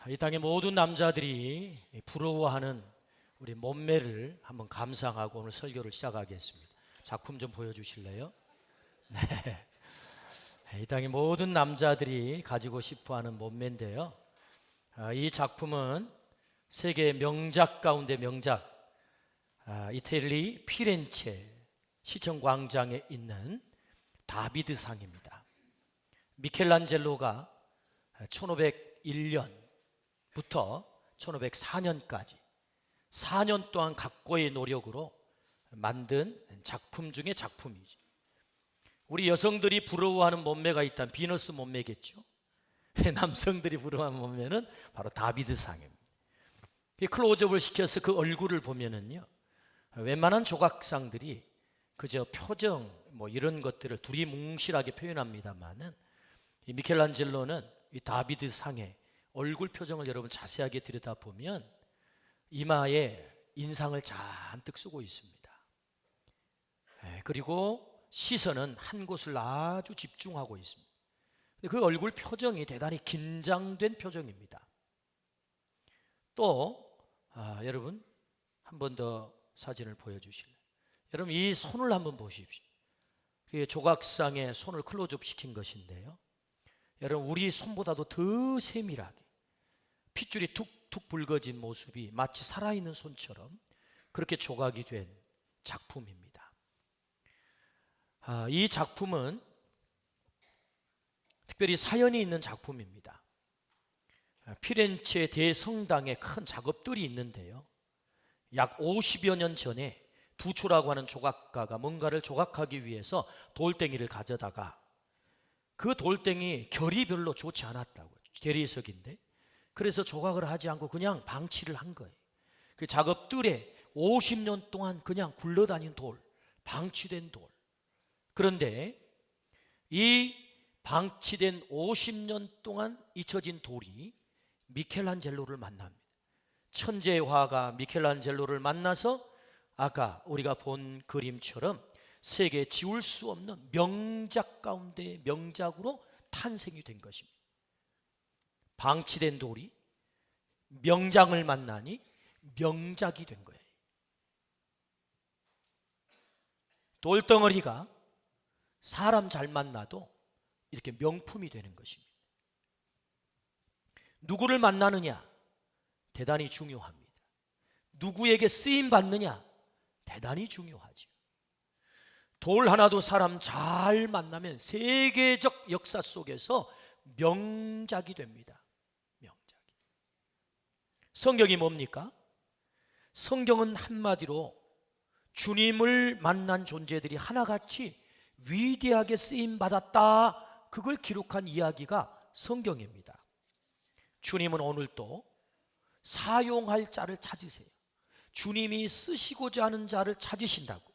이 땅의 모든 남자들이 부러워하는 우리 몸매를 한번 감상하고 오늘 설교를 시작하겠습니다. 작품 좀 보여주실래요? 네. 이 땅의 모든 남자들이 가지고 싶어하는 몸매인데요. 이 작품은 세계 명작 가운데 명작, 이태리 피렌체 시청광장에 있는 다비드상입니다. 미켈란젤로가 1501년부터 1504년까지 4년 동안 각고의 노력으로 만든 작품 중에 작품이죠. 우리 여성들이 부러워하는 몸매가 있다면 비너스 몸매겠죠. 남성들이 부러워하는 몸매는 바로 다비드상입니다. 클로즈업을 시켜서 그 얼굴을 보면은요, 웬만한 조각상들이 그저 표정 이런 것들을 두리뭉실하게 표현합니다만은 이 미켈란젤로는 이 다비드상의 얼굴 표정을 여러분 자세하게 들여다보면 이마에 인상을 잔뜩 쓰고 있습니다. 그리고 시선은 한 곳을 아주 집중하고 있습니다. 그 얼굴 표정이 대단히 긴장된 표정입니다. 또 여러분 한 번 더 사진을 보여주실래요? 여러분 이 손을 한번 보십시오. 조각상에 손을 클로즈업 시킨 것인데요, 여러분 우리 손보다도 더 세밀하게 핏줄이 툭툭 붉어진 모습이 마치 살아있는 손처럼 그렇게 조각이 된 작품입니다. 이 작품은 특별히 사연이 있는 작품입니다. 피렌체 대성당에 큰 작업들이 있는데요, 약 50여 년 전에 두초라고 하는 조각가가 뭔가를 조각하기 위해서 돌덩이를 가져다가 그 돌덩이 결이 별로 좋지 않았다고요. 대리석인데 그래서 조각을 하지 않고 그냥 방치를 한 거예요. 그 작업들에 50년 동안 그냥 굴러다닌 돌, 방치된 돌. 그런데 이 방치된 50년 동안 잊혀진 돌이 미켈란젤로를 만납니다. 천재의 화가 미켈란젤로를 만나서 아까 우리가 본 그림처럼 세계에 지울 수 없는 명작 가운데 명작으로 탄생이 된 것입니다. 방치된 돌이 명장을 만나니 명작이 된 거예요. 돌덩어리가 사람 잘 만나도 이렇게 명품이 되는 것입니다. 누구를 만나느냐 대단히 중요합니다. 누구에게 쓰임 받느냐 대단히 중요하죠. 돌 하나도 사람 잘 만나면 세계적 역사 속에서 명작이 됩니다. 명작이. 성경이 뭡니까? 성경은 한마디로 주님을 만난 존재들이 하나같이 위대하게 쓰임 받았다, 그걸 기록한 이야기가 성경입니다. 주님은 오늘도 사용할 자를 찾으세요. 주님이 쓰시고자 하는 자를 찾으신다고.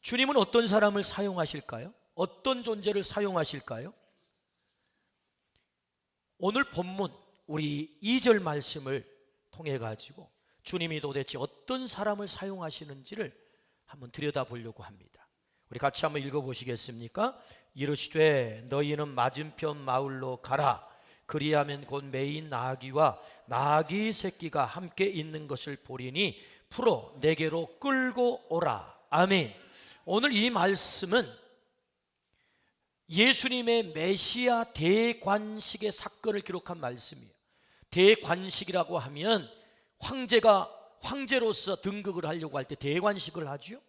주님은 어떤 사람을 사용하실까요? 어떤 존재를 사용하실까요? 오늘 본문 우리 2절 말씀을 통해 가지고 주님이 도대체 어떤 사람을 사용하시는지를 한번 들여다보려고 합니다. 우리 같이 한번 읽어보시겠습니까? 이르시되 너희는 맞은편 마을로 가라. 그리하면 곧 매인 나귀와 나귀 새끼가 함께 있는 것을 보리니 풀어 내게로 끌고 오라. 아멘. 오늘 이 말씀은 예수님의 메시아 대관식의 사건을 기록한 말씀이에요. 대관식이라고 하면 황제가 황제로서 등극을 하려고 할 때 대관식을 하죠.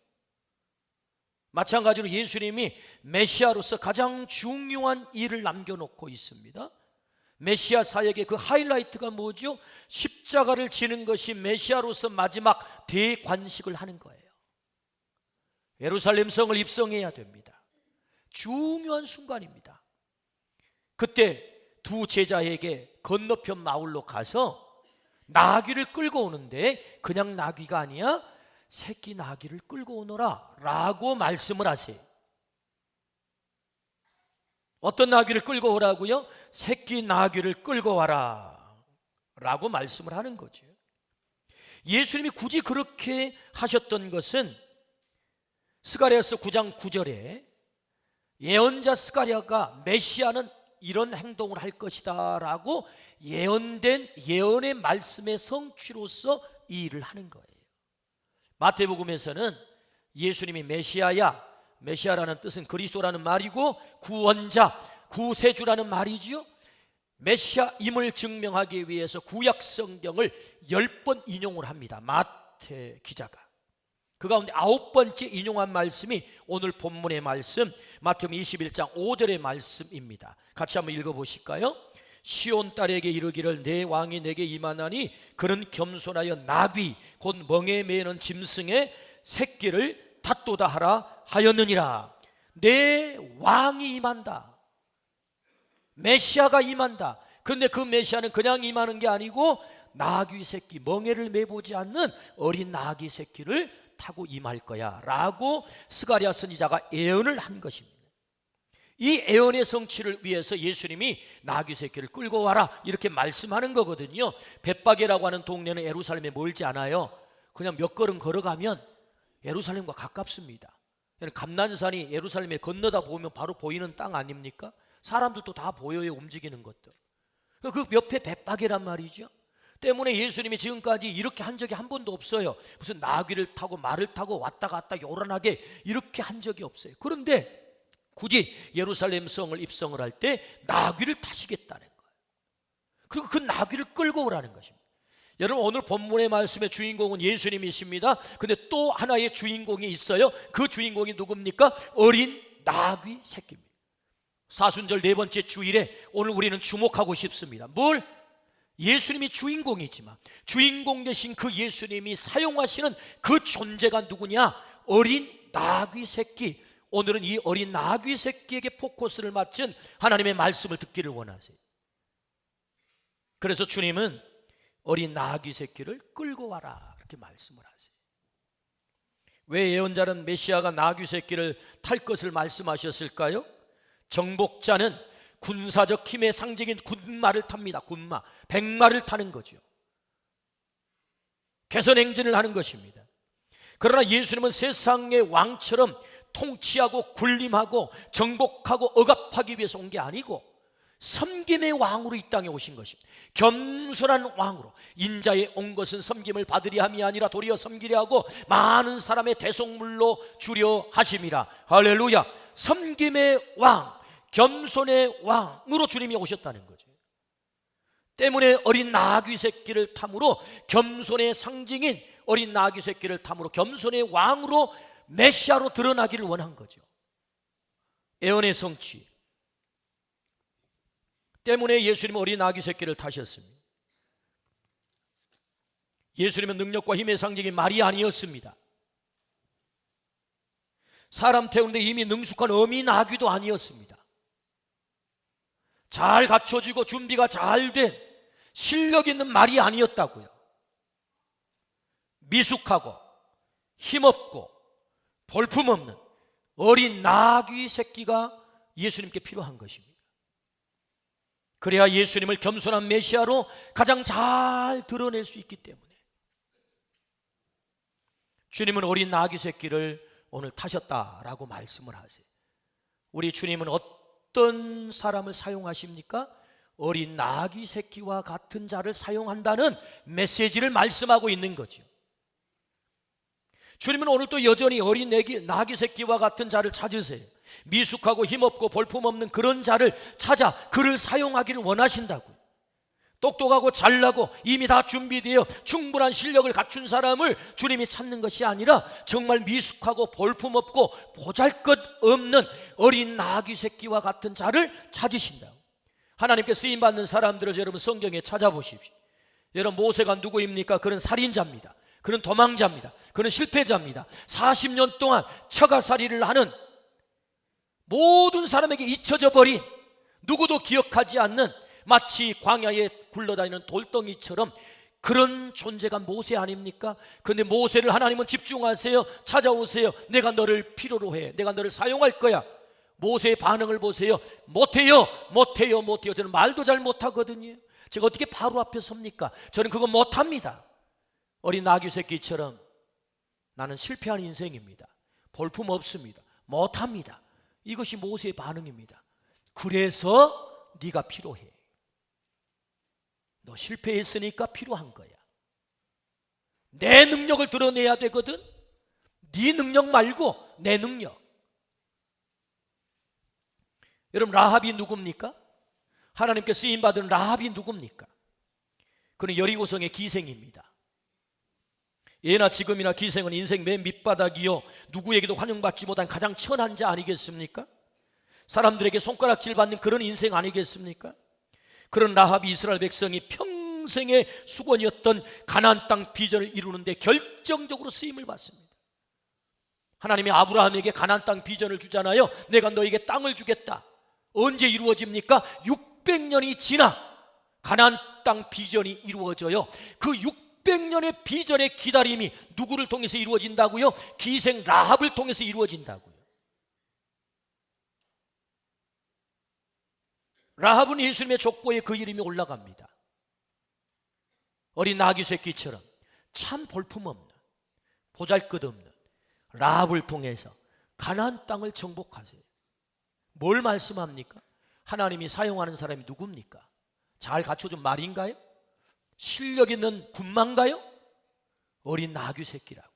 마찬가지로 예수님이 메시아로서 가장 중요한 일을 남겨놓고 있습니다. 메시아 사역의 그 하이라이트가 뭐죠? 십자가를 지는 것이 메시아로서 마지막 대관식을 하는 거예요. 예루살렘 성을 입성해야 됩니다. 중요한 순간입니다. 그때 두 제자에게 건너편 마을로 가서 나귀를 끌고 오는데 그냥 나귀가 아니야, 새끼 나귀를 끌고 오너라 라고 말씀을 하세요. 어떤 나귀를 끌고 오라고요? 새끼 나귀를 끌고 와라 라고 말씀을 하는 거죠. 예수님이 굳이 그렇게 하셨던 것은 스가랴서 9장 9절에 예언자 스가랴가 메시아는 이런 행동을 할 것이다 라고 예언된 예언의 말씀의 성취로서 이 일을 하는 거예요. 마태복음에서는 예수님이 메시아야, 메시아라는 뜻은 그리스도라는 말이고 구원자, 구세주라는 말이죠. 메시아임을 증명하기 위해서 구약 성경을 10번 인용을 합니다. 마태 기자가. 그 가운데 9번째 인용한 말씀이 오늘 본문의 말씀 마태복음 21장 5절의 말씀입니다. 같이 한번 읽어보실까요? 시온 딸에게 이르기를 내 왕이 내게 임하나니 그는 겸손하여 나귀 곧 멍에 매는 짐승의 새끼를 탓도다 하라 하였느니라. 내 왕이 임한다. 메시아가 임한다. 근데 그 메시아는 그냥 임하는 게 아니고 나귀 새끼, 멍에를 매보지 않는 어린 나귀 새끼를 타고 임할 거야 라고 스가랴 선지자가 예언을 한 것입니다. 이 예언의 성취를 위해서 예수님이 나귀 새끼를 끌고 와라 이렇게 말씀하는 거거든요. 벳바게라고 하는 동네는 예루살렘에 멀지 않아요. 그냥 몇 걸음 걸어가면 예루살렘과 가깝습니다. 감난산이 예루살렘에 건너다 보면 바로 보이는 땅 아닙니까? 사람들도 다 보여요. 움직이는 것도. 그 옆에 벳바게란 말이죠. 때문에 예수님이 지금까지 이렇게 한 적이 한 번도 없어요. 무슨 나귀를 타고 말을 타고 왔다 갔다 요란하게 이렇게 한 적이 없어요. 그런데 굳이 예루살렘 성을 입성을 할 때 나귀를 타시겠다는 거예요. 그리고 그 나귀를 끌고 오라는 것입니다. 여러분, 오늘 본문의 말씀의 주인공은 예수님이십니다. 근데 또 하나의 주인공이 있어요. 그 주인공이 누굽니까? 어린 나귀 새끼입니다. 사순절 네 번째 주일에 오늘 우리는 주목하고 싶습니다. 뭘? 예수님이 주인공이지만 주인공 되신 그 예수님이 사용하시는 그 존재가 누구냐? 어린 나귀 새끼. 오늘은 이 어린 나귀 새끼에게 포커스를 맞춘 하나님의 말씀을 듣기를 원하세요. 그래서 주님은 어린 나귀 새끼를 끌고 와라 이렇게 말씀을 하세요. 왜 예언자는 메시아가 나귀 새끼를 탈 것을 말씀하셨을까요? 정복자는 군사적 힘의 상징인 군마를 탑니다. 군마, 백마를 타는 거죠. 개선행진을 하는 것입니다. 그러나 예수님은 세상의 왕처럼 통치하고 군림하고 정복하고 억압하기 위해서 온 게 아니고 섬김의 왕으로 이 땅에 오신 것입니다. 겸손한 왕으로. 인자에 온 것은 섬김을 받으려 함이 아니라 도리어 섬기려 하고 많은 사람의 대속물로 주려 하심이라. 할렐루야. 섬김의 왕, 겸손의 왕으로 주님이 오셨다는 거죠. 때문에 어린 나귀 새끼를 탐으로 겸손의 상징인 어린 나귀 새끼를 탐으로 겸손의 왕으로 메시아로 드러나기를 원한 거죠. 예언의 성취 때문에 예수님은 어린 나귀 새끼를 타셨습니다. 예수님은 능력과 힘의 상징인 말이 아니었습니다. 사람 태우는데 이미 능숙한 어미 나귀도 아니었습니다. 잘 갖춰지고 준비가 잘 된 실력 있는 말이 아니었다고요. 미숙하고 힘없고 볼품없는 어린 나귀 새끼가 예수님께 필요한 것입니다. 그래야 예수님을 겸손한 메시아로 가장 잘 드러낼 수 있기 때문에 주님은 어린 나귀 새끼를 오늘 타셨다라고 말씀을 하세요. 우리 주님은 어떤 사람을 사용하십니까? 어린 나귀 새끼와 같은 자를 사용한다는 메시지를 말씀하고 있는 거죠. 주님은 오늘도 여전히 어린 나귀 새끼와 같은 자를 찾으세요. 미숙하고 힘없고 볼품없는 그런 자를 찾아 그를 사용하기를 원하신다고요. 똑똑하고 잘나고 이미 다 준비되어 충분한 실력을 갖춘 사람을 주님이 찾는 것이 아니라 정말 미숙하고 볼품없고 보잘것없는 어린 나귀 새끼와 같은 자를 찾으신다고. 하나님께 쓰임받는 사람들을 여러분 성경에 찾아보십시오. 여러분, 모세가 누구입니까? 그는 살인자입니다. 그는 도망자입니다. 그는 실패자입니다. 40년 동안 처가살이를 하는, 모든 사람에게 잊혀져 버린, 누구도 기억하지 않는, 마치 광야에 굴러다니는 돌덩이처럼 그런 존재가 모세 아닙니까? 그런데 모세를 하나님은 집중하세요. 찾아오세요. 내가 너를 필요로 해. 내가 너를 사용할 거야. 모세의 반응을 보세요. 못해요. 저는 말도 잘 못하거든요. 제가 어떻게 바로 앞에 섭니까? 저는 그거 못합니다. 어린 나귀 새끼처럼 나는 실패한 인생입니다. 볼품 없습니다. 못합니다. 이것이 모세의 반응입니다. 그래서 네가 필요해. 너 실패했으니까 필요한 거야. 내 능력을 드러내야 되거든. 네 능력 말고 내 능력. 여러분, 라합이 누굽니까? 하나님께 쓰임받은 라합이 누굽니까? 그는 여리고성의 기생입니다. 예나 지금이나 기생은 인생 맨 밑바닥이요, 누구에게도 환영받지 못한 가장 천한 자 아니겠습니까? 사람들에게 손가락질 받는 그런 인생 아니겠습니까? 그런 라합이 이스라엘 백성이 평생의 수건이었던 가나안 땅 비전을 이루는데 결정적으로 쓰임을 받습니다. 하나님이 아브라함에게 가나안 땅 비전을 주잖아요. 내가 너에게 땅을 주겠다. 언제 이루어집니까? 600년이 지나 가나안 땅 비전이 이루어져요. 그 600년의 비전의 기다림이 누구를 통해서 이루어진다고요? 기생 라합을 통해서 이루어진다고요. 라합은 예수님의 족보에 그 이름이 올라갑니다. 어린 아기 새끼처럼 참 볼품없는, 보잘것없는 라합을 통해서 가나안 땅을 정복하세요. 뭘 말씀합니까? 하나님이 사용하는 사람이 누굽니까? 잘 갖춰준 말인가요? 실력 있는 군만가요? 어린 나귀 새끼라고.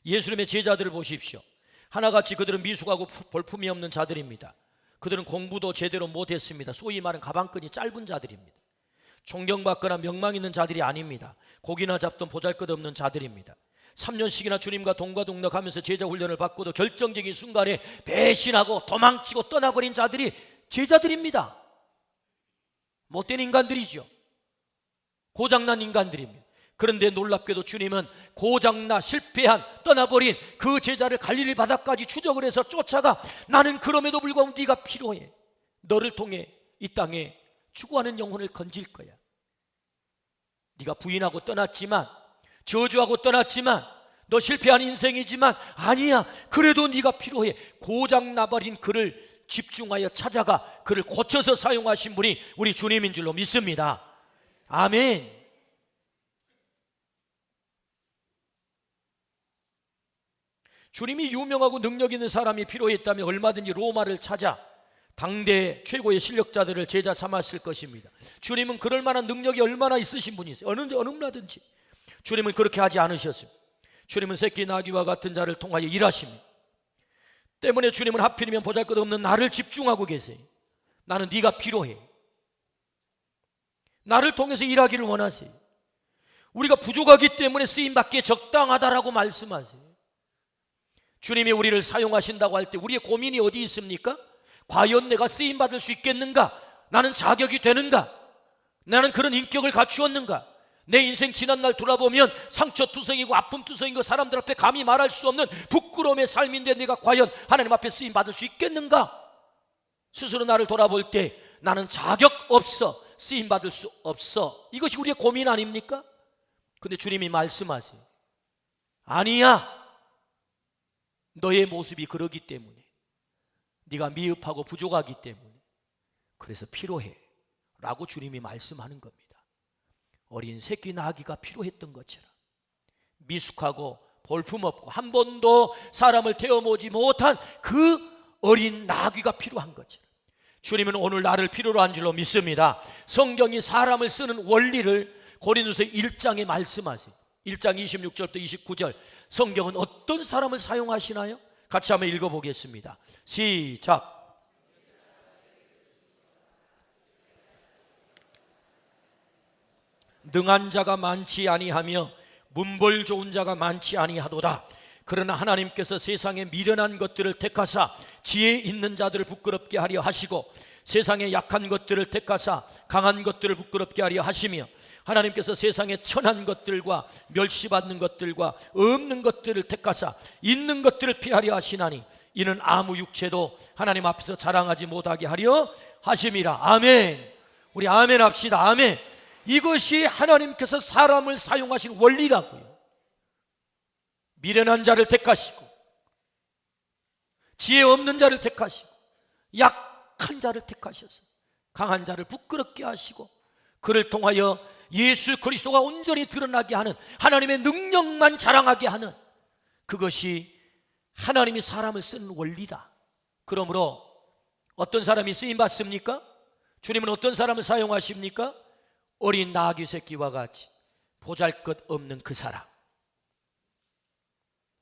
예수님의 제자들을 보십시오. 하나같이 그들은 미숙하고 볼품이 없는 자들입니다. 그들은 공부도 제대로 못했습니다. 소위 말하는 가방끈이 짧은 자들입니다. 존경받거나 명망 있는 자들이 아닙니다. 고기나 잡던 보잘것없는 자들입니다. 3년씩이나 주님과 동거동락하면서 제자 훈련을 받고도 결정적인 순간에 배신하고 도망치고 떠나버린 자들이 제자들입니다. 못된 인간들이죠. 고장난 인간들입니다. 그런데 놀랍게도 주님은 고장나 실패한 떠나버린 그 제자를 갈릴리 바다까지 추적을 해서 쫓아가 나는 그럼에도 불구하고 네가 필요해. 너를 통해 이 땅에 추구하는 영혼을 건질 거야. 네가 부인하고 떠났지만, 저주하고 떠났지만, 너 실패한 인생이지만 아니야, 그래도 네가 필요해. 고장나버린 그를 집중하여 찾아가 그를 고쳐서 사용하신 분이 우리 주님인 줄로 믿습니다. 아멘. 주님이 유명하고 능력 있는 사람이 필요했다면 얼마든지 로마를 찾아 당대 최고의 실력자들을 제자 삼았을 것입니다. 주님은 그럴 만한 능력이 얼마나 있으신 분이세요. 어느 나라든지. 주님은 그렇게 하지 않으셨습니다. 주님은 새끼 나귀와 같은 자를 통하여 일하십니다. 때문에 주님은 하필이면 보잘것없는 나를 집중하고 계세요. 나는 네가 필요해. 나를 통해서 일하기를 원하세요. 우리가 부족하기 때문에 쓰임받기에 적당하다라고 말씀하세요. 주님이 우리를 사용하신다고 할 때 우리의 고민이 어디 있습니까? 과연 내가 쓰임받을 수 있겠는가? 나는 자격이 되는가? 나는 그런 인격을 갖추었는가? 내 인생 지난날 돌아보면 상처투성이고 아픔투성이고 사람들 앞에 감히 말할 수 없는 부끄러움의 삶인데 내가 과연 하나님 앞에 쓰임받을 수 있겠는가? 스스로 나를 돌아볼 때 나는 자격 없어, 쓰임받을 수 없어. 이것이 우리의 고민 아닙니까? 근데 주님이 말씀하세요. 아니야. 너의 모습이 그러기 때문에, 네가 미흡하고 부족하기 때문에 그래서 필요해 라고 주님이 말씀하는 겁니다. 어린 새끼 나귀가 필요했던 것처럼 미숙하고 볼품없고 한 번도 사람을 태워보지 못한 그 어린 나귀가 필요한 것처럼 주님은 오늘 나를 필요로 한 줄로 믿습니다. 성경이 사람을 쓰는 원리를 고린도서 1장에 말씀하세요. 1장 26절부터 29절 성경은 어떤 사람을 사용하시나요? 같이 한번 읽어보겠습니다. 시작. 능한 자가 많지 아니하며 문벌 좋은 자가 많지 아니하도다. 그러나 하나님께서 세상에 미련한 것들을 택하사 지혜 있는 자들을 부끄럽게 하려 하시고 세상에 약한 것들을 택하사 강한 것들을 부끄럽게 하려 하시며 하나님께서 세상에 천한 것들과 멸시받는 것들과 없는 것들을 택하사 있는 것들을 피하려 하시나니 이는 아무 육체도 하나님 앞에서 자랑하지 못하게 하려 하심이라. 아멘. 우리 아멘 합시다. 아멘. 이것이 하나님께서 사람을 사용하신 원리라고요. 미련한 자를 택하시고 지혜 없는 자를 택하시고 약한 자를 택하셔서 강한 자를 부끄럽게 하시고 그를 통하여 예수 그리스도가 온전히 드러나게 하는 하나님의 능력만 자랑하게 하는 그것이 하나님이 사람을 쓰는 원리다. 그러므로 어떤 사람이 쓰임받습니까? 주님은 어떤 사람을 사용하십니까? 어린 나귀 새끼와 같이 보잘것없는 그 사람.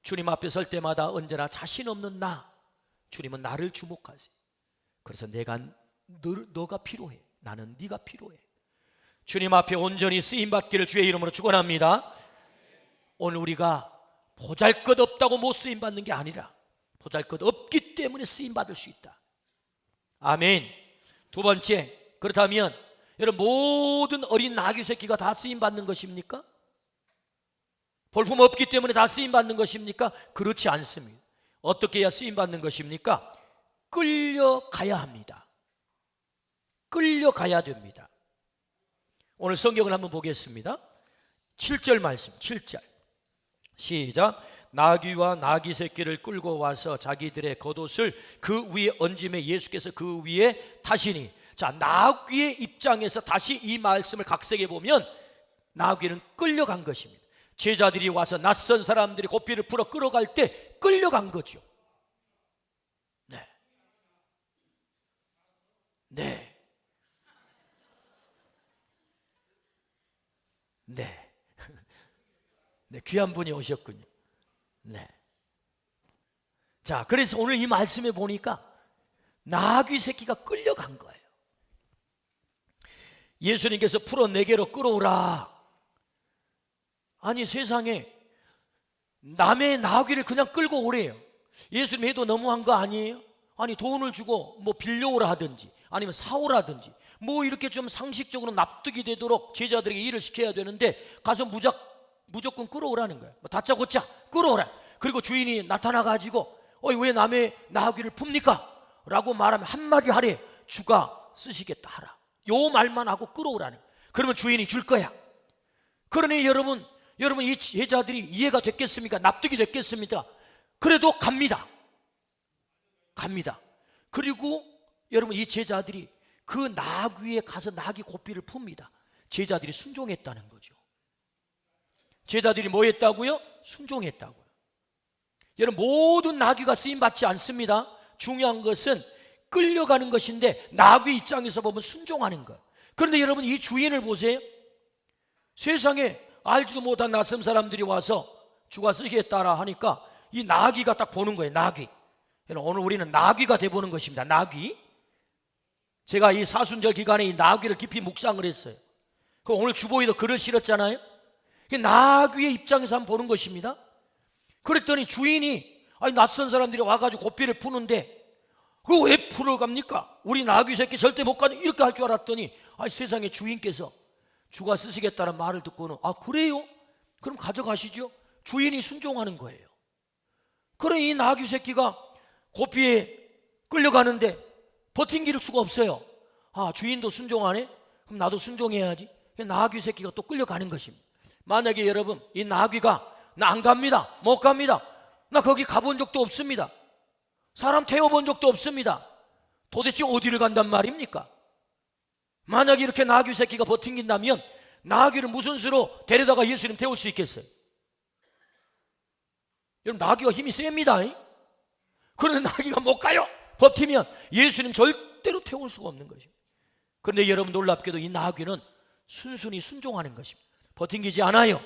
주님 앞에 설 때마다 언제나 자신 없는 나, 주님은 나를 주목하세요. 그래서 너가 필요해. 나는 네가 필요해. 주님 앞에 온전히 쓰임받기를 주의 이름으로 축원합니다. 오늘 우리가 보잘것없다고 못 쓰임받는 게 아니라 보잘것없기 때문에 쓰임받을 수 있다. 아멘. 두 번째, 그렇다면 여러분, 모든 어린 나귀 새끼가 다 쓰임받는 것입니까? 볼품 없기 때문에 다 쓰임받는 것입니까? 그렇지 않습니다. 어떻게 해야 쓰임받는 것입니까? 끌려가야 합니다. 끌려가야 됩니다. 오늘 성경을 한번 보겠습니다. 7절 말씀, 7절 시작. 나귀와 나귀 새끼를 끌고 와서 자기들의 겉옷을 그 위에 얹음에 예수께서 그 위에 타시니. 자, 나귀의 입장에서 다시 이 말씀을 각색해 보면 나귀는 끌려간 것입니다. 제자들이 와서 낯선 사람들이 고삐를 풀어 끌어갈 때 끌려간 거죠. 네. 네. 네. 네, 귀한 분이 오셨군요. 네. 자, 그래서 오늘 이 말씀에 보니까 나귀 새끼가 끌려간 거예요. 예수님께서 풀어 내게로 끌어오라. 아니, 세상에 남의 나귀를 그냥 끌고 오래요. 예수님 해도 너무한 거 아니에요? 아니, 돈을 주고 뭐 빌려오라 하든지 아니면 사오라든지 뭐 이렇게 좀 상식적으로 납득이 되도록 제자들에게 일을 시켜야 되는데 가서 무조건 끌어오라는 거예요. 뭐 다짜고짜 끌어오라. 그리고 주인이 나타나가지고 왜 남의 나귀를 풉니까? 라고 말하면 한마디 하래. 주가 쓰시겠다 하라. 요 말만 하고 끌어오라는 거예요. 그러면 주인이 줄 거야. 그러니 여러분 이 제자들이 이해가 됐겠습니까? 납득이 됐겠습니까? 그래도 갑니다. 그리고 여러분, 이 제자들이 그 나귀에 가서 나귀 고삐를 풉니다. 제자들이 순종했다는 거죠. 제자들이 뭐 했다고요? 순종했다고요. 여러분, 모든 나귀가 쓰임받지 않습니다. 중요한 것은 끌려가는 것인데 나귀 입장에서 보면 순종하는 것. 그런데 여러분, 이 주인을 보세요. 세상에 알지도 못한 낯선 사람들이 와서 주가 쓰겠다라 하니까 이 나귀가 딱 보는 거예요. 나귀. 오늘 우리는 나귀가 돼보는 것입니다. 나귀. 제가 이 사순절 기간에 이 나귀를 깊이 묵상을 했어요. 그 오늘 주보에도 글을 실었잖아요. 나귀의 입장에서 한번 보는 것입니다. 그랬더니 주인이 낯선 사람들이 와가지고 고삐를 푸는데 그거 왜 풀어 갑니까? 우리 나귀 새끼 절대 못 가는 이렇게 할 줄 알았더니 세상에 주인께서 주가 쓰시겠다는 말을 듣고는 그래요? 그럼 가져가시죠. 주인이 순종하는 거예요. 그러니 이 나귀 새끼가 고삐에 끌려가는데 버팅길 수가 없어요. 주인도 순종하네? 그럼 나도 순종해야지. 나귀 새끼가 또 끌려가는 것입니다. 만약에 여러분, 이 나귀가 나 안 갑니다, 못 갑니다, 나 거기 가본 적도 없습니다, 사람 태워본 적도 없습니다, 도대체 어디를 간단 말입니까? 만약에 이렇게 나귀 새끼가 버팅긴다면 나귀를 무슨 수로 데려다가 예수님 태울 수 있겠어요? 여러분, 나귀가 힘이 셉니다. 그런데 나귀가 못 가요. 버티면 예수님 절대로 태울 수가 없는 것입니다. 그런데 여러분, 놀랍게도 이 나귀는 순순히 순종하는 것입니다. 버팅기지 않아요.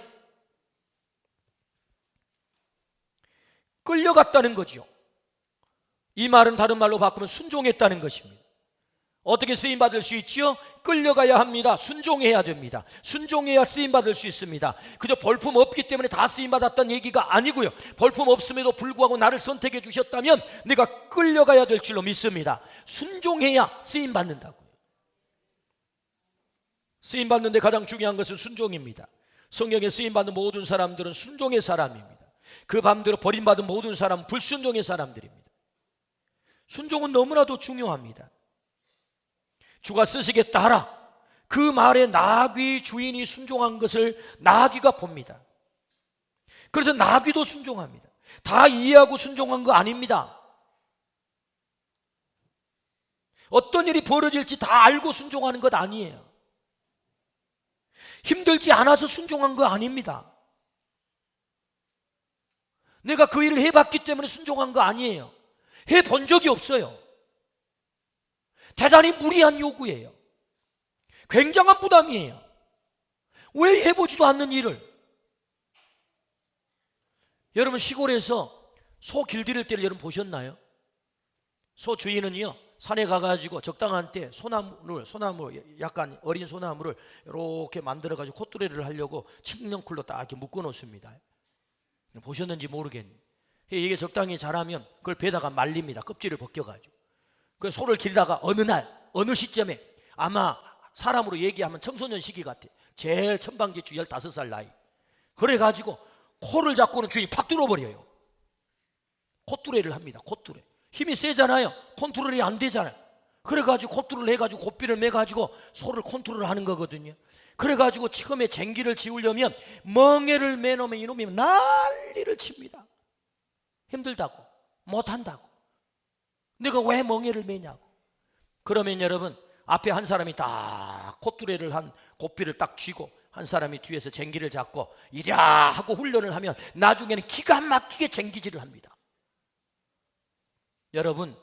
끌려갔다는 거죠. 이 말은 다른 말로 바꾸면 순종했다는 것입니다. 어떻게 쓰임받을 수 있지요? 끌려가야 합니다. 순종해야 됩니다. 순종해야 쓰임받을 수 있습니다. 그저 볼품 없기 때문에 다 쓰임받았다는 얘기가 아니고요, 볼품 없음에도 불구하고 나를 선택해 주셨다면 내가 끌려가야 될 줄로 믿습니다. 순종해야 쓰임받는다고요. 쓰임받는 데 가장 중요한 것은 순종입니다. 성경에 쓰임받는 모든 사람들은 순종의 사람입니다. 그 반대로 버림받은 모든 사람은 불순종의 사람들입니다. 순종은 너무나도 중요합니다. 주가 쓰시겠다 하라. 그 말에 나귀 주인이 순종한 것을 나귀가 봅니다. 그래서 나귀도 순종합니다. 다 이해하고 순종한 거 아닙니다. 어떤 일이 벌어질지 다 알고 순종하는 것 아니에요. 힘들지 않아서 순종한 거 아닙니다. 내가 그 일을 해봤기 때문에 순종한 거 아니에요. 해본 적이 없어요. 대단히 무리한 요구예요. 굉장한 부담이에요. 왜 해보지도 않는 일을? 여러분, 시골에서 소 길들일 때를 여러분 보셨나요? 소 주인은요, 산에 가가지고 적당한 때 소나무 약간 어린 소나무를 이렇게 만들어가지고 콧뚜레를 하려고 칡령쿨로 딱 이렇게 묶어 놓습니다. 보셨는지 모르겠네요. 이게 적당히 자라면 그걸 배다가 말립니다. 껍질을 벗겨가지고. 그 소를 기르다가 어느 날 어느 시점에, 아마 사람으로 얘기하면 청소년 시기 같아, 제일 천방지축 15살 나이, 그래가지고 코를 잡고는 주인이 팍 뚫어버려요. 콧뚜레를 합니다. 콧뚜레 힘이 세잖아요. 컨트롤이 안 되잖아요. 그래가지고 콧뚜레를 해가지고 고삐를 매가지고 소를 컨트롤 하는 거거든요. 그래가지고 처음에 쟁기를 지우려면 멍에를 매놓으면 이놈이 난리를 칩니다. 힘들다고, 못한다고, 내가 왜 멍에를 매냐고. 그러면 여러분, 앞에 한 사람이 딱 콧뚜레를 한 고삐를 딱 쥐고 한 사람이 뒤에서 쟁기를 잡고 이랴 하고 훈련을 하면 나중에는 기가 막히게 쟁기질을 합니다. 여러분,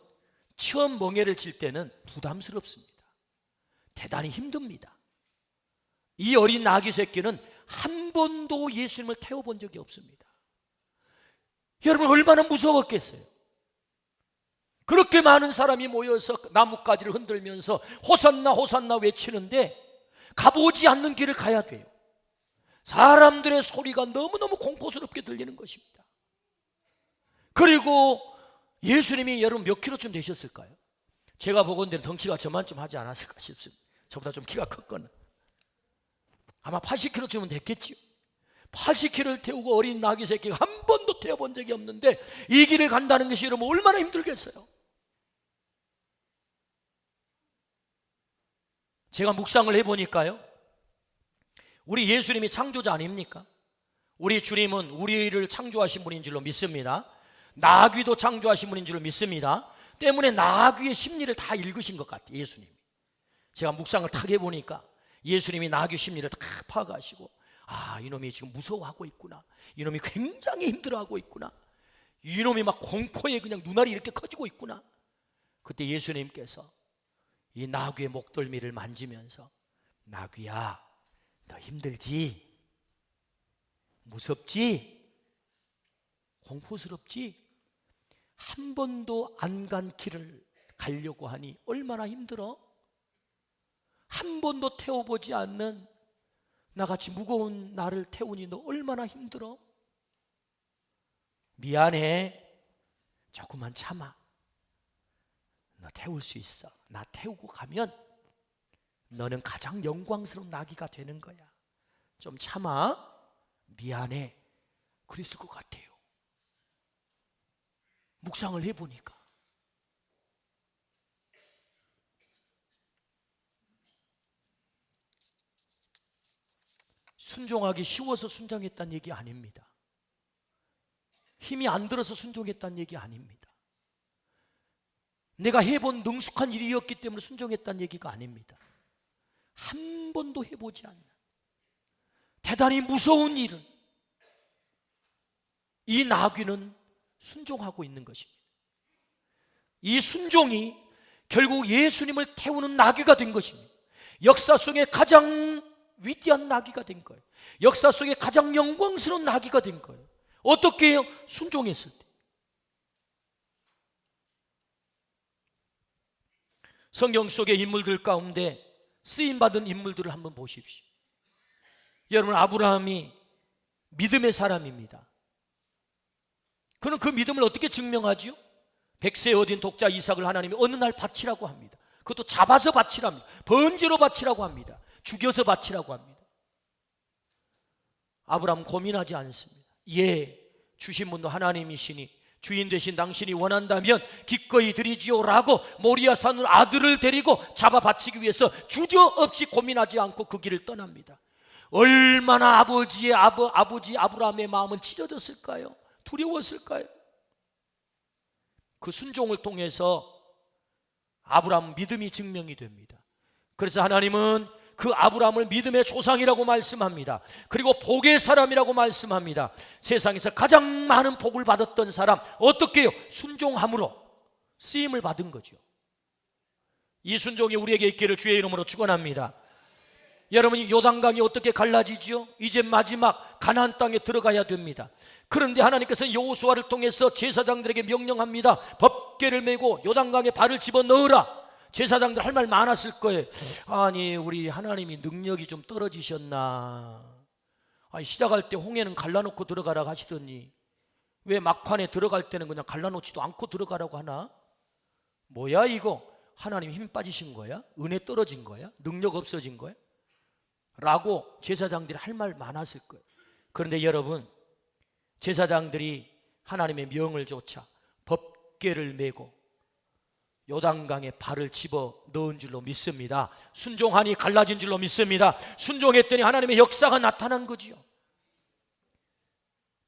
처음 멍에를 칠 때는 부담스럽습니다. 대단히 힘듭니다. 이 어린 아기 새끼는 한 번도 예수님을 태워본 적이 없습니다. 여러분, 얼마나 무서웠겠어요? 그렇게 많은 사람이 모여서 나뭇가지를 흔들면서 호산나 호산나 외치는데 가보지 않는 길을 가야 돼요. 사람들의 소리가 너무너무 공포스럽게 들리는 것입니다. 그리고 예수님이 여러분 몇 킬로쯤 되셨을까요? 제가 보건대로 덩치가 저만큼 하지 않았을까 싶습니다. 저보다 좀 키가 컸거나 아마 80킬로쯤은 됐겠지요. 80킬로를 태우고 어린 나귀 새끼가 한 번도 태워본 적이 없는데 이 길을 간다는 것이 여러분 얼마나 힘들겠어요. 제가 묵상을 해보니까요, 우리 예수님이 창조자 아닙니까? 우리 주님은 우리를 창조하신 분인 줄로 믿습니다. 나귀도 창조하신 분인 줄로 믿습니다. 때문에 나귀의 심리를 다 읽으신 것 같아요, 예수님이. 제가 묵상을 탁 해보니까 예수님이 나귀 심리를 다 파악하시고, 아, 이놈이 지금 무서워하고 있구나, 이놈이 굉장히 힘들어하고 있구나, 이놈이 막 공포에 그냥 눈알이 이렇게 커지고 있구나. 그때 예수님께서 이 나귀의 목덜미를 만지면서, 나귀야, 너 힘들지? 무섭지? 공포스럽지? 한 번도 안 간 길을 가려고 하니 얼마나 힘들어? 한 번도 태워보지 않는 나같이 무거운 나를 태우니 너 얼마나 힘들어? 미안해, 조금만 참아, 너 태울 수 있어. 나 태우고 가면 너는 가장 영광스러운 나귀가 되는 거야. 좀 참아, 미안해. 그랬을 것 같아요. 묵상을 해보니까. 순종하기 쉬워서 순종했다는 얘기 아닙니다. 힘이 안 들어서 순종했다는 얘기 아닙니다. 내가 해본 능숙한 일이었기 때문에 순종했다는 얘기가 아닙니다. 한 번도 해보지 않는 대단히 무서운 일을 이 나귀는 순종하고 있는 것입니다. 이 순종이 결국 예수님을 태우는 나귀가 된 것입니다. 역사 속에 가장 위대한 나귀가 된 거예요. 역사 속에 가장 영광스러운 나귀가 된 거예요. 어떻게 해요? 순종했을 때. 성경 속의 인물들 가운데 쓰임받은 인물들을 한번 보십시오. 여러분, 아브라함이 믿음의 사람입니다. 그는 그 믿음을 어떻게 증명하지요? 100세 어린 독자 이삭을 하나님이 어느 날 바치라고 합니다. 그것도 잡아서 바치랍니다. 번제로 바치라고 합니다. 죽여서 바치라고 합니다. 아브라함은 고민하지 않습니다. 예, 주신 분도 하나님이시니 주인 되신 당신이 원한다면 기꺼이 드리지요라고 모리아 산으로 아들을 데리고 잡아 바치기 위해서 주저없이 고민하지 않고 그 길을 떠납니다. 얼마나 아버지 아브라함의 마음은 찢어졌을까요? 두려웠을까요? 그 순종을 통해서 아브라함 믿음이 증명이 됩니다. 그래서 하나님은 그 아브라함을 믿음의 조상이라고 말씀합니다. 그리고 복의 사람이라고 말씀합니다. 세상에서 가장 많은 복을 받았던 사람, 어떻게 해요? 순종함으로 쓰임을 받은 거죠. 이 순종이 우리에게 있기를 주의 이름으로 축원합니다. 여러분, 요단강이 어떻게 갈라지죠? 이제 마지막 가나안 땅에 들어가야 됩니다. 그런데 하나님께서는 여호수아를 통해서 제사장들에게 명령합니다. 법궤를 메고 요단강에 발을 집어넣으라. 제사장들 할 말 많았을 거예요. 아니, 우리 하나님이 능력이 좀 떨어지셨나? 아니, 시작할 때 홍해는 갈라놓고 들어가라고 하시더니 왜 막판에 들어갈 때는 그냥 갈라놓지도 않고 들어가라고 하나? 뭐야 이거? 하나님 힘 빠지신 거야? 은혜 떨어진 거야? 능력 없어진 거야? 라고 제사장들이 할 말 많았을 거예요. 그런데 여러분, 제사장들이 하나님의 명을 조차 법궤를 메고 요단강에 발을 집어 넣은 줄로 믿습니다. 순종하니 갈라진 줄로 믿습니다. 순종했더니 하나님의 역사가 나타난 거지요.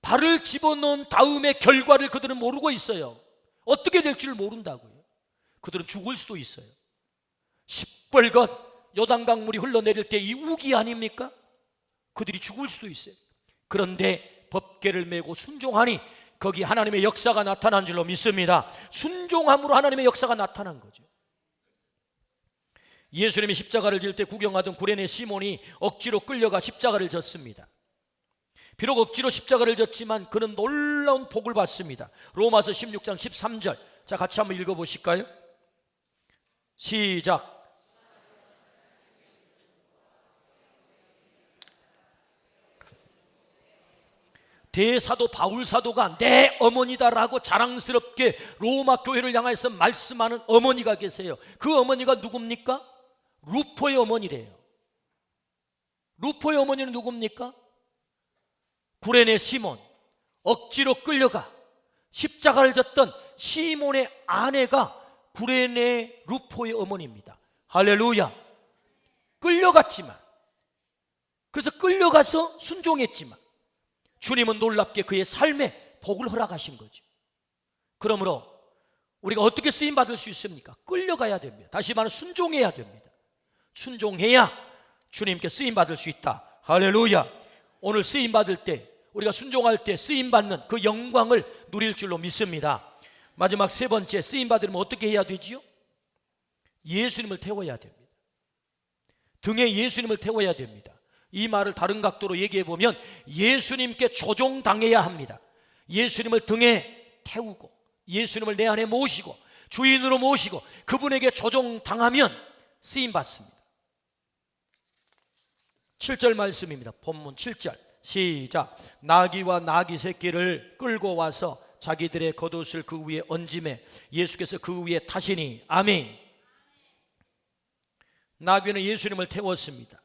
발을 집어넣은 다음의 결과를 그들은 모르고 있어요. 어떻게 될 줄 모른다고요. 그들은 죽을 수도 있어요. 시뻘건 요단강 물이 흘러내릴 때 이 우기 아닙니까? 그들이 죽을 수도 있어요. 그런데 법궤를 메고 순종하니 거기 하나님의 역사가 나타난 줄로 믿습니다. 순종함으로 하나님의 역사가 나타난 거죠. 예수님이 십자가를 질 때 구경하던 구레네 시몬이 억지로 끌려가 십자가를 졌습니다. 비록 억지로 십자가를 졌지만 그는 놀라운 복을 받습니다. 로마서 16장 13절, 자 같이 한번 읽어보실까요? 시작. 대사도 바울사도가 내 어머니다라고 자랑스럽게 로마 교회를 향해서 말씀하는 어머니가 계세요. 그 어머니가 누굽니까? 루포의 어머니래요. 루포의 어머니는 누굽니까? 구레네 시몬, 억지로 끌려가 십자가를 졌던 시몬의 아내가 구레네 루포의 어머니입니다. 할렐루야. 끌려갔지만, 그래서 끌려가서 순종했지만 주님은 놀랍게 그의 삶에 복을 허락하신 거죠. 그러므로 우리가 어떻게 쓰임받을 수 있습니까? 끌려가야 됩니다. 다시 말하면 순종해야 됩니다. 순종해야 주님께 쓰임받을 수 있다. 할렐루야. 오늘 쓰임받을 때, 우리가 순종할 때 쓰임받는 그 영광을 누릴 줄로 믿습니다. 마지막 세 번째, 쓰임받으려면 어떻게 해야 되지요? 예수님을 태워야 됩니다. 등에 예수님을 태워야 됩니다. 이 말을 다른 각도로 얘기해 보면 예수님께 조종당해야 합니다. 예수님을 등에 태우고 예수님을 내 안에 모시고 주인으로 모시고 그분에게 조종당하면 쓰임받습니다. 7절 말씀입니다. 본문 7절 시작. 나귀와 나귀 새끼를 끌고 와서 자기들의 겉옷을 그 위에 얹음에 예수께서 그 위에 타시니 아멘. 나귀는 예수님을 태웠습니다.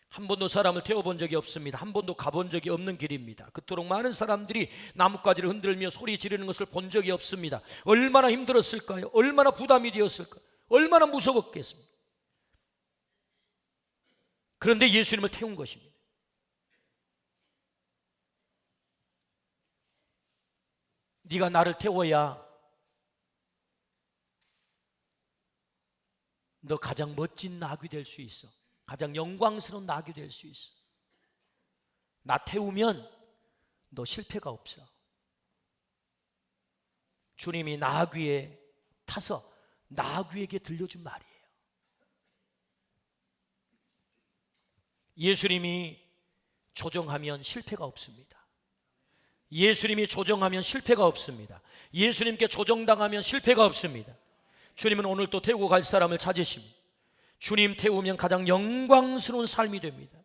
한 번도 사람을 태워본 적이 없습니다. 한 번도 가본 적이 없는 길입니다. 그토록 많은 사람들이 나뭇가지를 흔들며 소리 지르는 것을 본 적이 없습니다. 얼마나 힘들었을까요? 얼마나 부담이 되었을까요? 얼마나 무서웠겠습니까? 그런데 예수님을 태운 것입니다. 네가 나를 태워야 너 가장 멋진 나귀 될 수 있어. 가장 영광스러운 나귀 될 수 있어. 나 태우면 너 실패가 없어. 주님이 나귀에 타서 나귀에게 들려준 말이에요. 예수님이 조정하면 실패가 없습니다. 예수님이 조정하면 실패가 없습니다. 예수님께 조정당하면 실패가 없습니다. 주님은 오늘 또 태우고 갈 사람을 찾으십니다. 주님 태우면 가장 영광스러운 삶이 됩니다.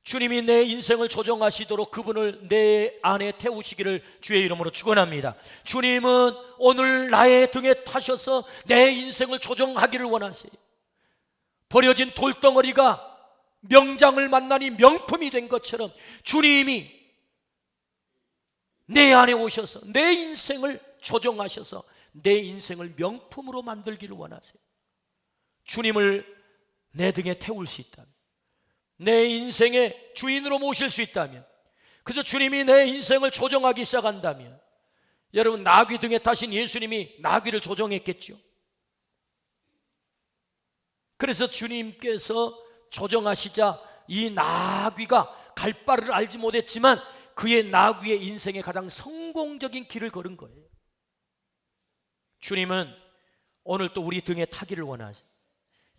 주님이 내 인생을 조정하시도록 그분을 내 안에 태우시기를 주의 이름으로 축원합니다. 주님은 오늘 나의 등에 타셔서 내 인생을 조정하기를 원하세요. 버려진 돌덩어리가 명장을 만나니 명품이 된 것처럼 주님이 내 안에 오셔서 내 인생을 조정하셔서 내 인생을 명품으로 만들기를 원하세요. 주님을 내 등에 태울 수 있다면, 내 인생의 주인으로 모실 수 있다면, 그래서 주님이 내 인생을 조정하기 시작한다면, 여러분 나귀 등에 타신 예수님이 나귀를 조정했겠죠. 그래서 주님께서 조정하시자 이 나귀가 갈 바를 알지 못했지만 그의 나귀의 인생의 가장 성공적인 길을 걸은 거예요. 주님은 오늘 또 우리 등에 타기를 원하세요.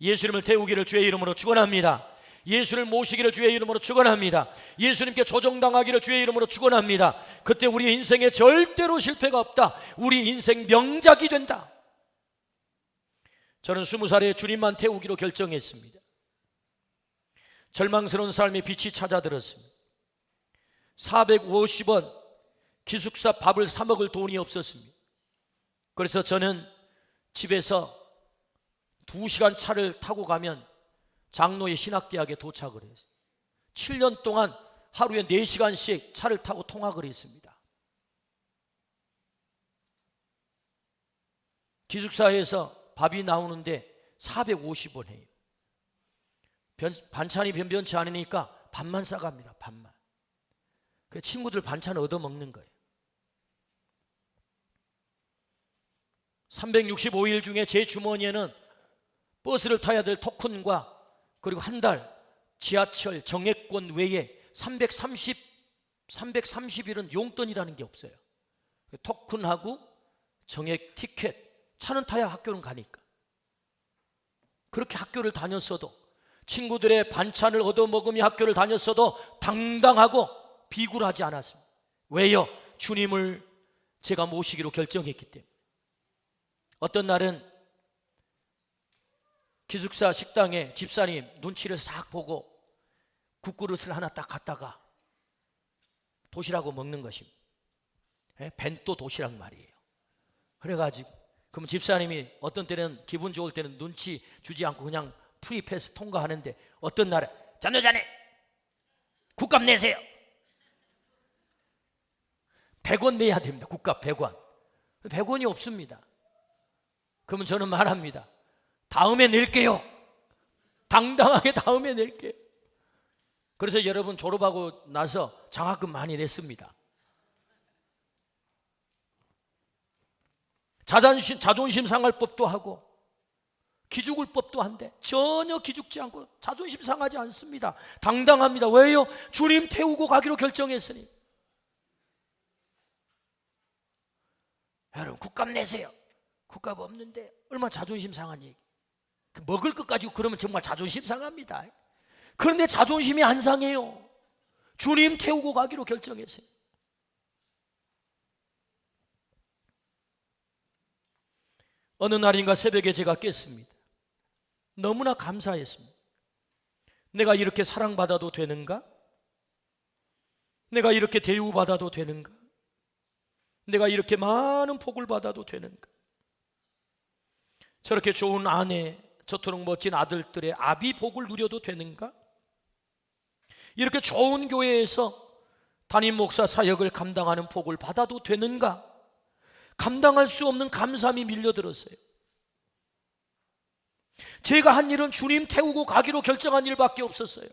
예수님을 태우기를 주의 이름으로 축원합니다. 예수를 모시기를 주의 이름으로 축원합니다. 예수님께 조종당하기를 주의 이름으로 축원합니다. 그때 우리 인생에 절대로 실패가 없다. 우리 인생 명작이 된다. 저는 20살에 주님만 태우기로 결정했습니다. 절망스러운 삶의 빛이 찾아들었습니다. 450원 기숙사 밥을 사 먹을 돈이 없었습니다. 그래서 저는 집에서 2시간 차를 타고 가면 장로의 신학대학에 도착을 했어요. 7년 동안 하루에 4시간씩 차를 타고 통학을 했습니다. 기숙사에서 밥이 나오는데 450원 해요. 반찬이 변변치 않으니까 밥만 싸갑니다. 밥만. 그래서 친구들 반찬 얻어먹는 거예요. 365일 중에 제 주머니에는 버스를 타야 될 토큰과 그리고 한 달 지하철 정액권 외에 330일은 용돈이라는 게 없어요. 토큰하고 정액 티켓, 차는 타야 학교는 가니까. 그렇게 학교를 다녔어도, 친구들의 반찬을 얻어먹으며 학교를 다녔어도 당당하고 비굴하지 않았습니다. 왜요? 주님을 제가 모시기로 결정했기 때문에. 어떤 날은 기숙사 식당에 집사님 눈치를 싹 보고 국그릇을 하나 딱 갖다가 도시락을 먹는 것입니다. 벤또 도시락 말이에요. 그래가지고 그럼 집사님이 어떤 때는 기분 좋을 때는 눈치 주지 않고 그냥 프리패스 통과하는데, 어떤 날에 자네 국값 내세요. 100원 내야 됩니다. 국값 100원. 100원이 없습니다. 그러면 저는 말합니다. 다음에 낼게요. 당당하게 다음에 낼게요. 그래서 여러분 졸업하고 나서 장학금 많이 냈습니다. 자존심 상할 법도 하고 기죽을 법도 한데 전혀 기죽지 않고 자존심 상하지 않습니다. 당당합니다. 왜요? 주님 태우고 가기로 결정했으니. 여러분 국값 내세요. 국값 없는데 얼마나 자존심 상한 얘기. 먹을 것 가지고 그러면 정말 자존심 상합니다. 그런데 자존심이 안 상해요. 주님 태우고 가기로 결정했어요. 어느 날인가 새벽에 제가 깼습니다. 너무나 감사했습니다. 내가 이렇게 사랑받아도 되는가? 내가 이렇게 대우받아도 되는가? 내가 이렇게 많은 복을 받아도 되는가? 저렇게 좋은 아내, 저토록 멋진 아들들의 아비 복을 누려도 되는가? 이렇게 좋은 교회에서 담임 목사 사역을 감당하는 복을 받아도 되는가? 감당할 수 없는 감사함이 밀려들었어요. 제가 한 일은 주님 태우고 가기로 결정한 일밖에 없었어요.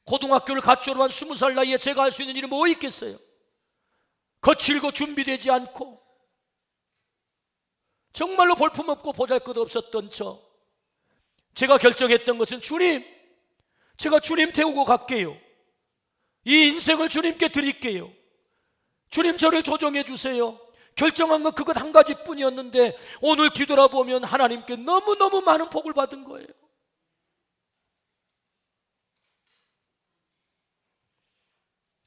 고등학교를 갓 졸업한 20살 나이에 제가 할 수 있는 일이 뭐 있겠어요? 거칠고 준비되지 않고 정말로 볼품없고 보잘것없었던 제가 결정했던 것은 주님, 제가 주님 태우고 갈게요. 이 인생을 주님께 드릴게요. 주님 저를 조정해 주세요. 결정한 건 그것 한 가지뿐이었는데 오늘 뒤돌아보면 하나님께 너무너무 많은 복을 받은 거예요.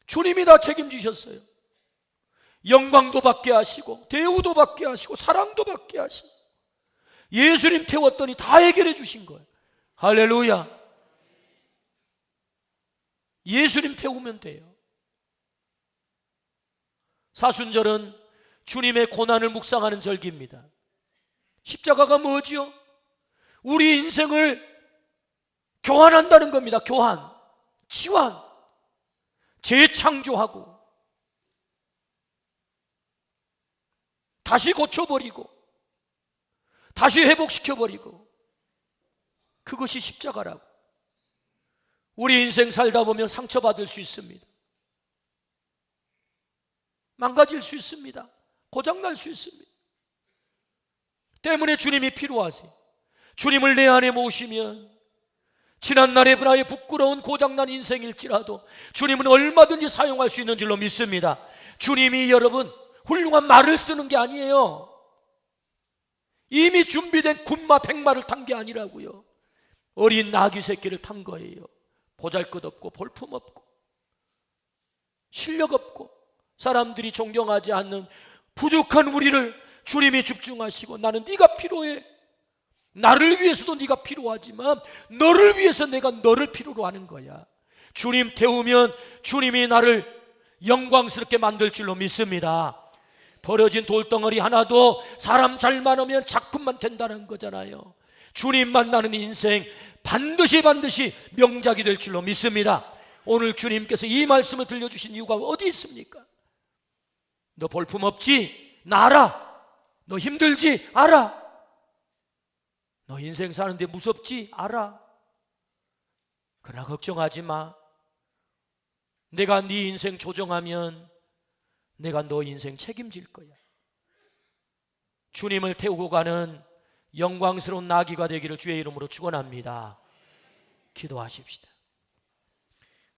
주님이 다 책임지셨어요. 영광도 받게 하시고 대우도 받게 하시고 사랑도 받게 하시고 예수님 태웠더니 다 해결해 주신 거예요. 할렐루야. 예수님 태우면 돼요. 사순절은 주님의 고난을 묵상하는 절기입니다. 십자가가 뭐지요? 우리 인생을 교환한다는 겁니다. 교환, 치환, 재창조하고 다시 고쳐버리고 다시 회복시켜버리고, 그것이 십자가라고. 우리 인생 살다 보면 상처받을 수 있습니다. 망가질 수 있습니다. 고장날 수 있습니다. 때문에 주님이 필요하세요. 주님을 내 안에 모시면 지난날의 나의 부끄러운 고장난 인생일지라도 주님은 얼마든지 사용할 수 있는 줄로 믿습니다. 주님이 여러분 훌륭한 말을 쓰는 게 아니에요. 이미 준비된 군마 백마를 탄 게 아니라고요. 어린 나귀 새끼를 탄 거예요. 보잘것없고 볼품없고 실력 없고 사람들이 존경하지 않는 부족한 우리를 주님이 집중하시고 나는 네가 필요해. 나를 위해서도 네가 필요하지만 너를 위해서 내가 너를 필요로 하는 거야. 주님 태우면 주님이 나를 영광스럽게 만들 줄로 믿습니다. 버려진 돌덩어리 하나도 사람 잘 많으면 작품만 된다는 거잖아요. 주님 만나는 인생 반드시 명작이 될 줄로 믿습니다. 오늘 주님께서 이 말씀을 들려주신 이유가 어디 있습니까? 너 볼품없지? 나 알아. 너 힘들지? 알아. 너 인생 사는데 무섭지? 알아. 그러나 걱정하지 마. 내가 네 인생 조정하면 내가 너 인생 책임질 거야. 주님을 태우고 가는 영광스러운 나귀가 되기를 주의 이름으로 축원합니다. 기도하십시다.